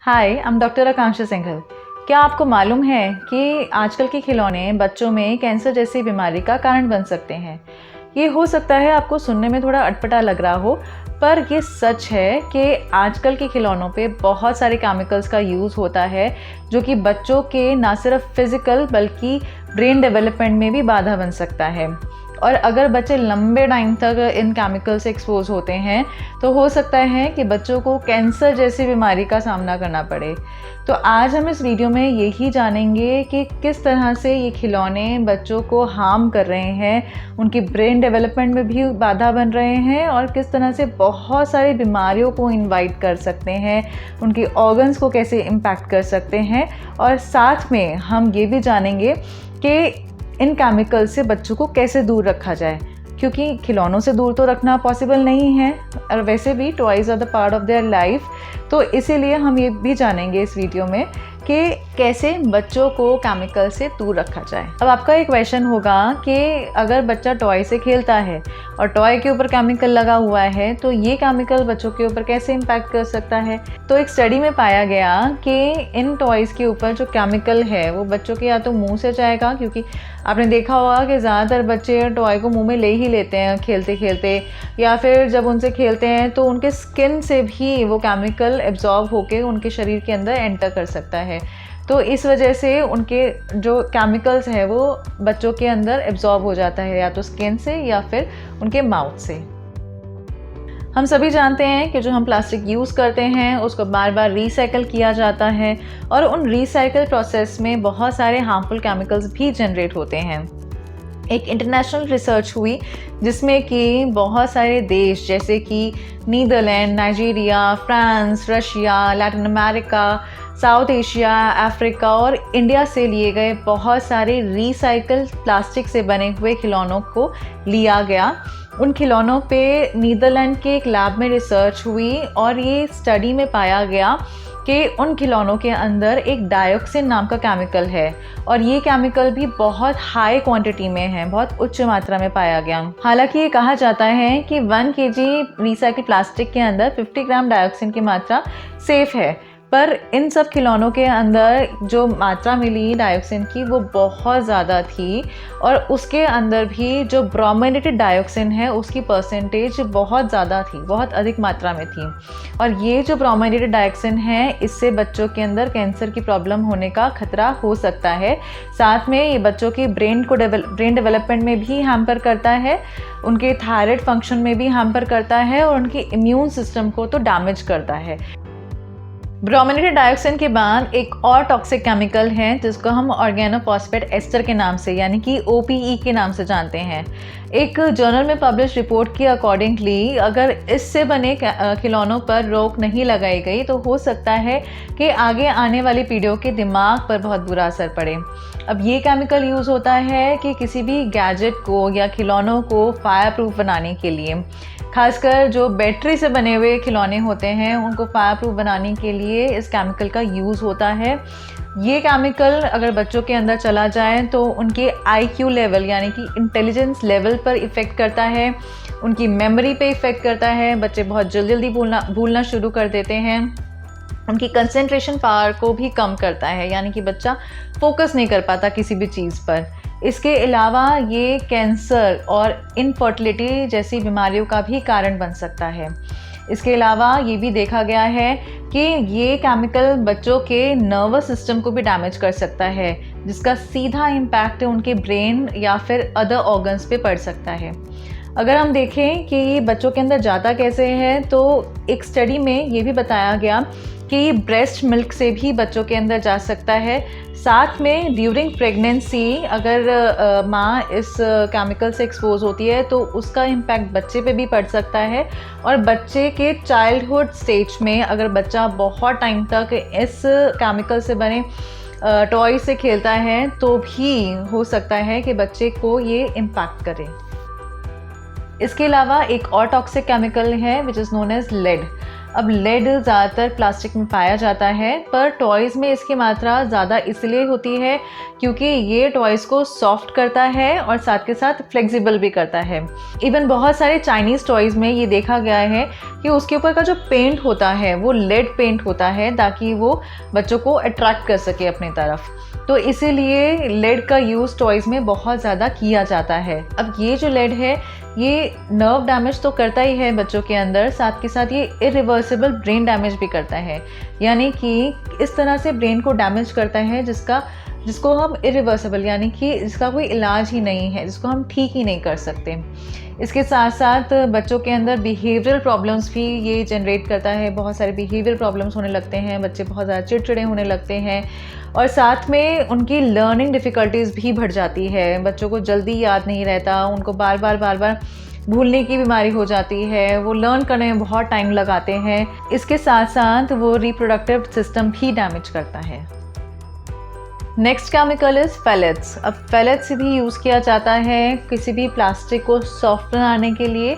Hi, I am doctor आकांक्षा सिंघल। क्या आपको मालूम है कि आजकल के खिलौने बच्चों में कैंसर जैसी बीमारी का कारण बन सकते हैं? ये हो सकता है आपको सुनने में थोड़ा अटपटा लग रहा हो, पर ये सच है कि आजकल के खिलौनों पे बहुत सारे केमिकल्स का यूज़ होता है, जो कि बच्चों के ना सिर्फ फिज़िकल बल्कि ब्रेन डेवलपमेंट में भी बाधा बन सकता है। और अगर बच्चे लंबे टाइम तक इन केमिकल से एक्सपोज होते हैं तो हो सकता है कि बच्चों को कैंसर जैसी बीमारी का सामना करना पड़े। तो आज हम इस वीडियो में यही जानेंगे कि किस तरह से ये खिलौने बच्चों को हार्म कर रहे हैं, उनकी ब्रेन डेवलपमेंट में भी बाधा बन रहे हैं और किस तरह से बहुत सारी बीमारियों को इनवाइट कर सकते हैं, उनकी ऑर्गन्स को कैसे इम्पैक्ट कर सकते हैं। और साथ में हम ये भी जानेंगे कि इन केमिकल से बच्चों को कैसे दूर रखा जाए, क्योंकि खिलौनों से दूर तो रखना पॉसिबल नहीं है और वैसे भी toys are the part of their life. तो इसीलिए हम ये भी जानेंगे इस वीडियो में कि कैसे बच्चों को केमिकल से दूर रखा जाए। अब आपका एक क्वेश्चन होगा कि अगर बच्चा टॉय से खेलता है और टॉय के ऊपर केमिकल लगा हुआ है तो ये केमिकल बच्चों के ऊपर कैसे इम्पैक्ट कर सकता है। तो एक स्टडी में पाया गया कि इन टॉयज़ के ऊपर जो केमिकल है वो बच्चों के या तो मुंह से जाएगा, क्योंकि आपने देखा होगा कि ज़्यादातर बच्चे टॉय को मुंह में ले ही लेते हैं खेलते खेलते, या फिर जब उनसे खेलते हैं तो उनके स्किन से भी वो केमिकल एब्जॉर्ब होकर उनके शरीर के अंदर एंटर कर सकता है। तो इस वजह से उनके जो केमिकल्स हैं वो बच्चों के अंदर एब्जॉर्ब हो जाता है, या तो स्किन से या फिर उनके माउथ से। हम सभी जानते हैं कि जो हम प्लास्टिक यूज़ करते हैं उसको बार बार रिसाइकल किया जाता है और उन रिसाइकल प्रोसेस में बहुत सारे हार्मफुल केमिकल्स भी जनरेट होते हैं। एक इंटरनेशनल रिसर्च हुई जिसमें कि बहुत सारे देश जैसे कि Netherland, Nigeria, France, Russia, Latin America, South Asia, Africa और इंडिया से लिए गए बहुत सारे रिसाइकल प्लास्टिक से बने हुए खिलौनों को लिया गया। उन खिलौनों पे नीदरलैंड के एक लैब में रिसर्च हुई और ये स्टडी में पाया गया कि उन खिलौनों के अंदर एक डायोक्सिन नाम का केमिकल है और ये केमिकल भी बहुत हाई क्वांटिटी में है, बहुत उच्च मात्रा में पाया गया। हालांकि ये कहा जाता है कि 1 kg रिसाइकिल प्लास्टिक के अंदर 50 ग्राम डायोक्सिन की मात्रा सेफ है, पर इन सब खिलौनों के अंदर जो मात्रा मिली डायोक्सिन की वो बहुत ज़्यादा थी और उसके अंदर भी जो ब्रोमिनेटेड डायोक्सिन है उसकी परसेंटेज बहुत ज़्यादा थी, बहुत अधिक मात्रा में थी। और ये जो ब्रोमिनेटेड डायोक्सिन है इससे बच्चों के अंदर कैंसर की प्रॉब्लम होने का खतरा हो सकता है। साथ में ये बच्चों की ब्रेन डेवलपमेंट में भी हैम्पर करता है, उनके थायराइड फंक्शन में भी हैम्पर करता है और उनके इम्यून सिस्टम को तो डैमेज करता है। ब्रोमिनेटेड डायोक्सिन के बाद एक और टॉक्सिक केमिकल है जिसको हम ऑर्गेनोफॉस्फेट एस्टर के नाम से यानी कि OPE के नाम से जानते हैं। एक जर्नल में पब्लिश रिपोर्ट के अकॉर्डिंगली अगर इससे बने खिलौनों पर रोक नहीं लगाई गई तो हो सकता है कि आगे आने वाली पीढ़ियों के दिमाग पर बहुत बुरा असर पड़े। अब ये केमिकल यूज़ होता है कि किसी भी गैजेट को या खिलौनों को फायर प्रूफ बनाने के लिए, खासकर जो बैटरी से बने हुए खिलौने होते हैं उनको फायर प्रूफ बनाने के लिए इस केमिकल का यूज़ होता है। ये केमिकल अगर बच्चों के अंदर चला जाए तो उनके IQ लेवल यानी कि इंटेलिजेंस लेवल पर इफ़ेक्ट करता है, उनकी मेमोरी पे इफ़ेक्ट करता है, बच्चे बहुत जल्दी भूलना शुरू कर देते हैं, उनकी कंसंट्रेशन पावर को भी कम करता है, यानी कि बच्चा फोकस नहीं कर पाता किसी भी चीज़ पर। इसके अलावा ये कैंसर और इनफर्टिलिटी जैसी बीमारियों का भी कारण बन सकता है। इसके अलावा ये भी देखा गया है कि ये केमिकल बच्चों के नर्वस सिस्टम को भी डैमेज कर सकता है, जिसका सीधा इम्पैक्ट उनके ब्रेन या फिर अदर ऑर्गन्स पे पड़ सकता है। अगर हम देखें कि ये बच्चों के अंदर जाता कैसे है तो एक स्टडी में ये भी बताया गया कि ब्रेस्ट मिल्क से भी बच्चों के अंदर जा सकता है। साथ में ड्यूरिंग प्रेगनेंसी अगर माँ इस केमिकल से एक्सपोज होती है तो उसका इम्पैक्ट बच्चे पे भी पड़ सकता है और बच्चे के चाइल्डहुड स्टेज में अगर बच्चा बहुत टाइम तक इस केमिकल से बने टॉय से खेलता है तो भी हो सकता है कि बच्चे को ये इम्पैक्ट करे। इसके अलावा एक और टॉक्सिक केमिकल है which is known as lead. अब लेड ज़्यादातर प्लास्टिक में पाया जाता है, पर टॉयज़ में इसकी मात्रा ज़्यादा इसलिए होती है क्योंकि ये टॉयज़ को सॉफ्ट करता है और साथ के साथ फ्लेक्सिबल भी करता है। इवन बहुत सारे चाइनीज़ टॉयज़ में ये देखा गया है कि उसके ऊपर का जो पेंट होता है वो लेड पेंट होता है ताकि वो बच्चों को अट्रैक्ट कर सके अपनी तरफ। तो इसीलिए लेड का यूज़ टॉयज़ में बहुत ज़्यादा किया जाता है। अब ये जो लेड है ये नर्व डैमेज तो करता ही है बच्चों के अंदर, साथ के साथ ये इरिवर्सिबल ब्रेन डैमेज भी करता है, यानी कि इस तरह से ब्रेन को डैमेज करता है जिसको हम इरिवर्सिबल यानी कि जिसका कोई इलाज ही नहीं है, जिसको हम ठीक ही नहीं कर सकते। इसके साथ साथ बच्चों के अंदर बिहेवियरल प्रॉब्लम्स भी ये जनरेट करता है, बहुत सारे बिहेवियर प्रॉब्लम्स होने लगते हैं, बच्चे बहुत ज़्यादा चिड़चिड़े होने लगते हैं और साथ में उनकी लर्निंग डिफ़िकल्टीज़ भी बढ़ जाती है। बच्चों को जल्दी याद नहीं रहता, उनको बार बार भूलने की बीमारी हो जाती है, वो लर्न करने में बहुत टाइम लगाते हैं। इसके साथ साथ वो रिप्रोडक्टिव सिस्टम भी डैमेज करता है। Next chemical is phthalates. अब फेलेट्स भी यूज़ किया जाता है किसी भी प्लास्टिक को सॉफ्ट बनाने के लिए।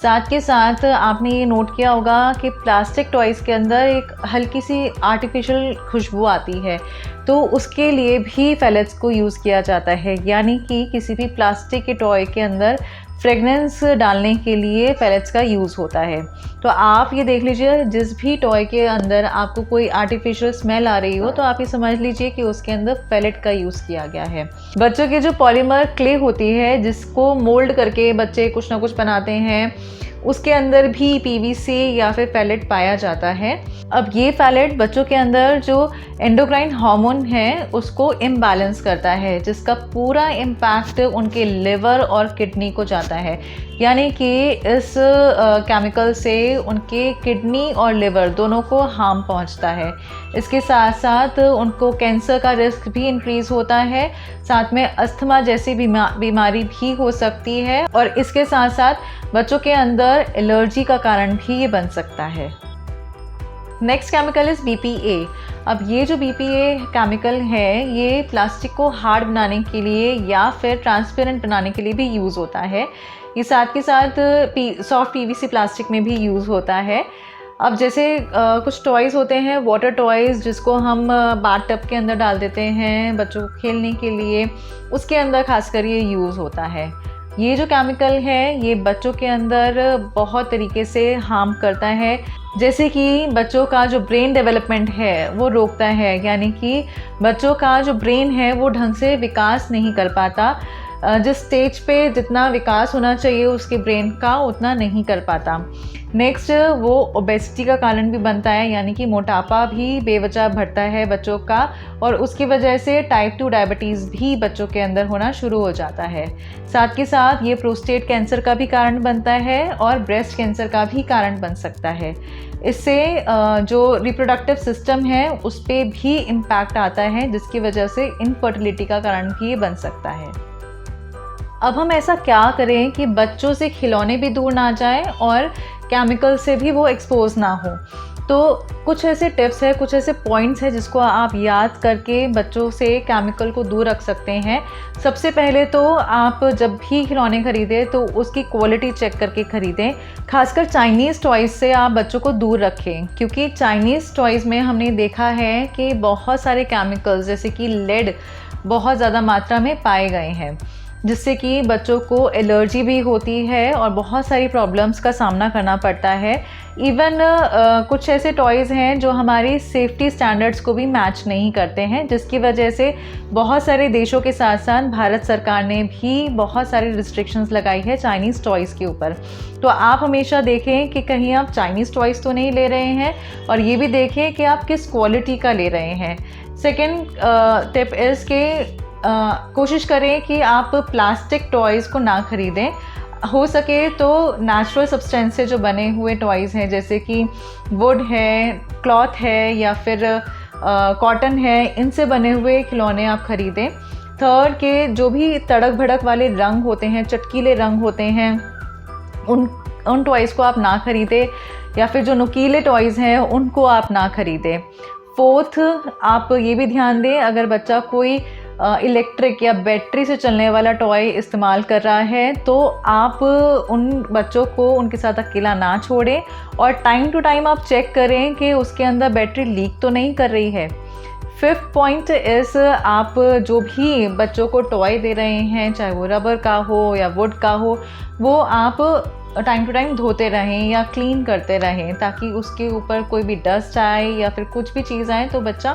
साथ के साथ आपने ये नोट किया होगा कि प्लास्टिक टॉयज़ के अंदर एक हल्की सी आर्टिफिशियल खुशबू आती है, तो उसके लिए भी फेलेट्स को यूज़ किया जाता है, यानी कि किसी भी प्लास्टिक के टॉय के अंदर फ्रेगनेंस डालने के लिए फेलेट्स का यूज़ होता है। तो आप ये देख लीजिए, जिस भी टॉय के अंदर आपको कोई आर्टिफिशियल स्मेल आ रही हो तो आप ये समझ लीजिए कि उसके अंदर फेलेट का यूज़ किया गया है। बच्चों की जो पॉलीमर क्ले होती है जिसको मोल्ड करके बच्चे कुछ ना कुछ बनाते हैं, उसके अंदर भी पीवीसी या फिर फेलेट पाया जाता है। अब ये फेलेट बच्चों के अंदर जो एंडोक्राइन हार्मोन है उसको इम्बैलेंस करता है, जिसका पूरा इम्पैक्ट उनके लिवर और किडनी को जाता है, यानी कि इस केमिकल से उनके किडनी और लिवर दोनों को हार्म पहुंचता है। इसके साथ साथ उनको कैंसर का रिस्क भी इंक्रीज़ होता है, साथ में अस्थमा जैसी बीमारी भी हो सकती है और इसके साथ साथ बच्चों के अंदर एलर्जी का कारण भी ये बन सकता है। Next chemical is BPA। अब ये जो BPA केमिकल है ये प्लास्टिक को हार्ड बनाने के लिए या फिर ट्रांसपेरेंट बनाने के लिए भी यूज़ होता है। ये साथ के साथ सॉफ्ट PVC प्लास्टिक में भी यूज़ होता है। अब जैसे कुछ टॉयज़ होते हैं वाटर टॉयज़ जिसको हम बाथटब के अंदर डाल देते हैं बच्चों को खेलने के लिए, उसके अंदर खासकर ये यूज़ होता है। ये जो केमिकल है ये बच्चों के अंदर बहुत तरीके से हार्म करता है, जैसे कि बच्चों का जो ब्रेन डेवलपमेंट है वो रोकता है, यानी कि बच्चों का जो ब्रेन है वो ढंग से विकास नहीं कर पाता, जिस स्टेज पे जितना विकास होना चाहिए उसके ब्रेन का उतना नहीं कर पाता। नेक्स्ट वो ओबेसिटी का कारण भी बनता है, यानी कि मोटापा भी बेवजह बढ़ता है बच्चों का और उसकी वजह से टाइप 2 डायबिटीज़ भी बच्चों के अंदर होना शुरू हो जाता है। साथ के साथ ये प्रोस्टेट कैंसर का भी कारण बनता है और ब्रेस्ट कैंसर का भी कारण बन सकता है। इससे जो रिप्रोडक्टिव सिस्टम है उस पर भी इम्पैक्ट आता है, जिसकी वजह से इनफर्टिलिटी का कारण भी बन सकता है। अब हम ऐसा क्या करें कि बच्चों से खिलौने भी दूर ना जाएं और केमिकल से भी वो एक्सपोज ना हो। तो कुछ ऐसे टिप्स हैं, कुछ ऐसे पॉइंट्स हैं जिसको आप याद करके बच्चों से केमिकल को दूर रख सकते हैं। सबसे पहले तो आप जब भी खिलौने खरीदें तो उसकी क्वालिटी चेक करके ख़रीदें। खासकर चाइनीज़ टॉयज़ से आप बच्चों को दूर रखें, क्योंकि चाइनीज़ टॉयज़ में हमने देखा है कि बहुत सारे केमिकल्स जैसे कि लेड बहुत ज़्यादा मात्रा में पाए गए हैं, जिससे कि बच्चों को एलर्जी भी होती है और बहुत सारी प्रॉब्लम्स का सामना करना पड़ता है। इवन कुछ ऐसे टॉयज़ हैं जो हमारी सेफ्टी स्टैंडर्ड्स को भी मैच नहीं करते हैं, जिसकी वजह से बहुत सारे देशों के साथ साथ भारत सरकार ने भी बहुत सारी रिस्ट्रिक्शंस लगाई है चाइनीज़ टॉयज़ के ऊपर। तो आप हमेशा देखें कि कहीं आप चाइनीज़ टॉयज़ तो नहीं ले रहे हैं और ये भी देखें कि आप किस क्वालिटी का ले रहे हैं। सेकेंड टिप इज़ के कोशिश करें कि आप प्लास्टिक टॉयज़ को ना ख़रीदें। हो सके तो नेचुरल सब्सटेंस से जो बने हुए टॉयज़ हैं, जैसे कि वुड है, क्लॉथ है या फिर कॉटन है, इनसे बने हुए खिलौने आप ख़रीदें। थर्ड के जो भी तड़क भड़क वाले रंग होते हैं, चटकीले रंग होते हैं, उन टॉयज़ को आप ना ख़रीदें, या फिर जो नुकीले टॉयज़ हैं उनको आप ना ख़रीदें। फोर्थ, आप ये भी ध्यान दें अगर बच्चा कोई इलेक्ट्रिक या बैटरी से चलने वाला टॉय इस्तेमाल कर रहा है तो आप उन बच्चों को उनके साथ अकेला ना छोड़ें और टाइम टू टाइम आप चेक करें कि उसके अंदर बैटरी लीक तो नहीं कर रही है। 5th पॉइंट इस, आप जो भी बच्चों को टॉय दे रहे हैं, चाहे वो रबर का हो या वुड का हो, वो आप टाइम टू टाइम धोते रहें या क्लीन करते रहें ताकि उसके ऊपर कोई भी डस्ट आए या फिर कुछ भी चीज़ आए तो बच्चा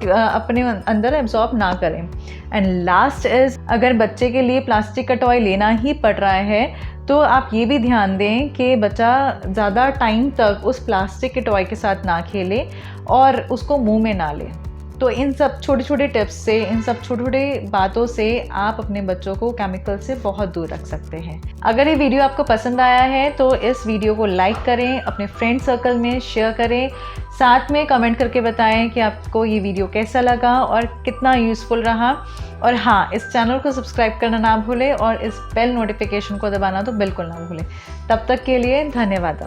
अपने अंदर एब्जॉर्ब ना करें। एंड लास्ट इज़, अगर बच्चे के लिए प्लास्टिक का टॉय लेना ही पड़ रहा है तो आप ये भी ध्यान दें कि बच्चा ज़्यादा टाइम तक उस प्लास्टिक के टॉय के साथ ना खेले और उसको मुंह में ना ले। तो इन सब छोटे छोटे टिप्स से, इन सब छोटे छोटे बातों से आप अपने बच्चों को केमिकल से बहुत दूर रख सकते हैं। अगर ये वीडियो आपको पसंद आया है तो इस वीडियो को लाइक करें, अपने फ्रेंड सर्कल में शेयर करें, साथ में कमेंट करके बताएं कि आपको ये वीडियो कैसा लगा और कितना यूज़फुल रहा। और हाँ, इस चैनल को सब्सक्राइब करना ना भूलें और इस बेल नोटिफिकेशन को दबाना तो बिल्कुल ना भूलें। तब तक के लिए धन्यवाद।